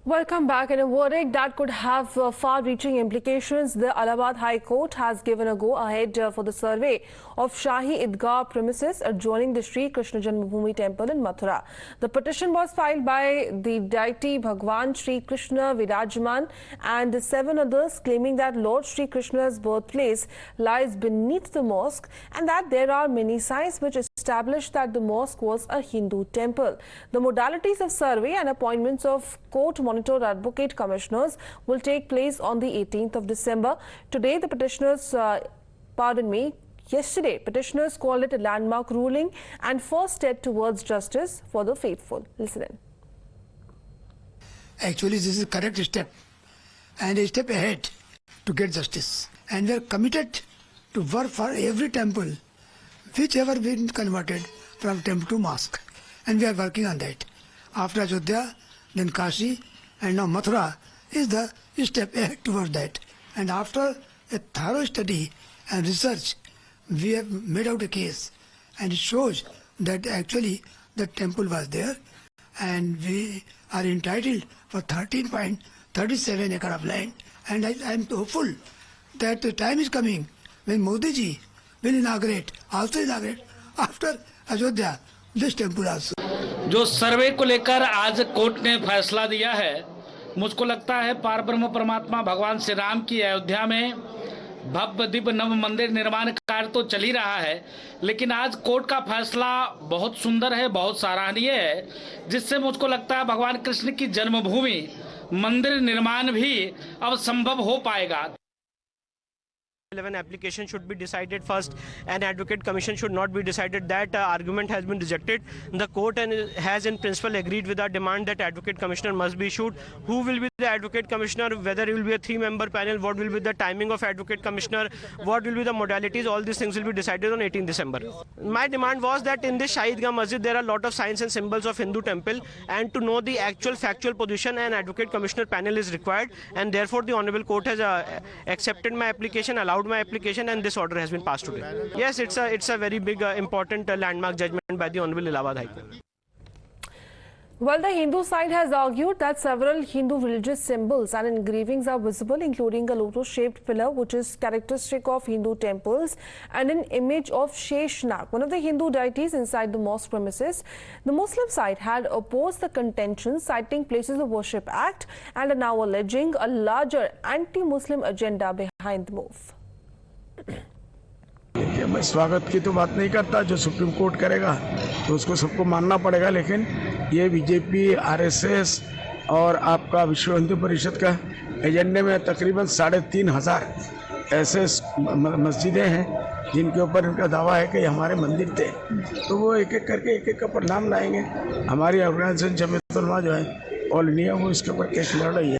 Welcome back. In a verdict that could have far-reaching implications, the Allahabad High Court has given a go-ahead for the survey of Shahi Idgah premises adjoining the Sri Krishna Janmabhoomi temple in Mathura. The petition was filed by the deity Bhagwan Sri Krishna Virajman and 7 others, claiming that Lord Sri Krishna's birthplace lies beneath the mosque and that there are many signs which establish that the mosque was a Hindu temple. The modalities of survey and appointments of court monitored advocate commissioners will take place on the 18th of December. Today, the petitioners, yesterday, petitioners called it a landmark ruling and first step towards justice for the faithful. Listen in. Actually, this is a correct step and a step ahead to get justice. And we are committed to work for every temple which ever been converted from temple to mosque. And we are working on that. After Ayodhya, then Kashi, and now Mathura is the step ahead towards that. And after a thorough study and research, we have made out a case, and it shows that actually the temple was there, and we are entitled for 13.37 acre of land. And I am hopeful that the time is coming when Modi ji will also inaugurate after Ayodhya this temple also. जो सर्वे को लेकर आज court ने फैसला दिया है, मुझको लगता है पार ब्रह्म परमात्मा भगवान श्री राम की अयोध्या में भव्य दिव्य नव मंदिर निर्माण कार्य तो चल ही रहा है, लेकिन आज कोर्ट का फैसला बहुत सुंदर है, बहुत सराहनीय है, जिससे मुझको लगता है भगवान कृष्ण की जन्मभूमि मंदिर निर्माण भी अब संभव हो पाएगा। 11 application should be decided first, and advocate commission should not be decided. That argument has been rejected. The court has in principle agreed with our demand that advocate commissioner must be issued. Who will be the advocate commissioner, whether it will be a 3-member panel, what will be the timing of advocate commissioner, what will be the modalities, all these things will be decided on 18 December. My demand was that in this Shahi Idgah Masjid there are a lot of signs and symbols of Hindu temple, and to know the actual factual position, an advocate commissioner panel is required, and therefore the honorable court has accepted my application, allowed my application, and this order has been passed today. Yes, it's a very big important landmark judgment by the Honorable Allahabad High Court. Well, the Hindu side has argued that several Hindu religious symbols and engravings are visible, including a lotus-shaped pillar, which is characteristic of Hindu temples, and an image of Sheshnag, one of the Hindu deities inside the mosque premises. The Muslim side had opposed the contention, citing Places of Worship Act, and are now alleging a larger anti-Muslim agenda behind the move. मैं स्वागत की तो बात नहीं करता, जो supreme court करेगा तो उसको सबको मानना पड़ेगा, लेकिन ये बीजेपी, आरएसएस और आपका विश्व हिंदू परिषद का एजेंडे में तकरीबन 3,500 ऐसे मस्जिदें हैं जिनके ऊपर इनका दावा है कि हमारे मंदिर थे, तो वो एक एक करके एक का परिणाम लाएंगे। हमारी ऑर्गेनाइजेशन जमीयत उलमा जो है ऑल इंडिया, वो इसके ऊपर केस लड़ रही है।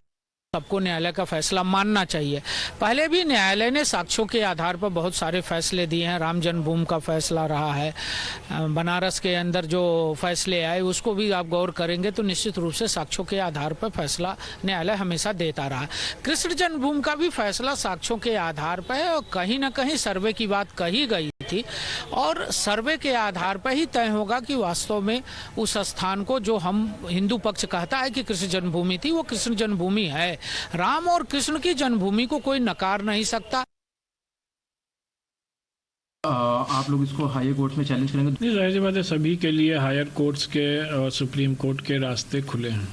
सबको न्यायालय का फैसला मानना चाहिए। पहले भी न्यायालय ने साक्ष्यों के आधार पर बहुत सारे फैसले दिए हैं। राम जन्मभूमि का फैसला रहा है, बनारस के अंदर जो फैसले आए उसको भी आप गौर करेंगे तो निश्चित रूप से साक्ष्यों के आधार पर फैसला न्यायालय हमेशा देता रहा। कृष्ण जन्मभूमि का भी फैसला साक्ष्यों के आधार पर है, और कहीं ना कहीं सर्वे की बात कही गई थी, और सर्वे के आधार पर ही तय होगा कि वास्तव में उस स्थान को, जो हम हिंदू पक्ष कहता है कि कृष्ण जन्मभूमि थी, वो कृष्ण जन्मभूमि है। राम और कृष्ण की जन्मभूमि को कोई नकार नहीं सकता। आप लोग इसको हायर कोर्ट में चैलेंज करेंगे? नहीं, जाहिर बात है, सभी के लिए हायर कोर्ट्स के और सुप्रीम कोर्ट के रास्ते खुले हैं।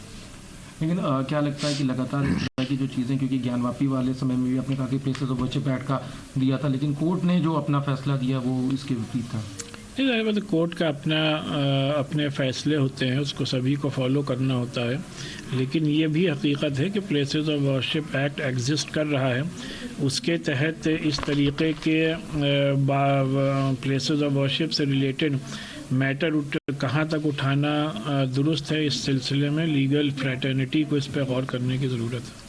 लेकिन क्या लगता है कि लगातार इस तरह की जो चीज़ें, क्योंकि ज्ञानवापी वाले समय में भी आपने कहा कि प्लेसेस ऑफ वर्शिप एक्ट का दिया था, लेकिन कोर्ट ने जो अपना फैसला दिया वो इसके विपरीत था। नहीं, जाहिर बात है, कोर्ट का अपने फैसले होते हैं, उसको सभी को फॉलो करना होता है, लेकिन ये भी हकीकत है कि places of worship act exist कर रहा है। उसके तहत इस तरीके के प्लेसेस ऑफ वर्शिप से रिलेटेड मैटर कहाँ तक उठाना दुरुस्त है, इस सिलसिले में लीगल फ्रैटर्निटी को इस पर गौर करने की ज़रूरत है।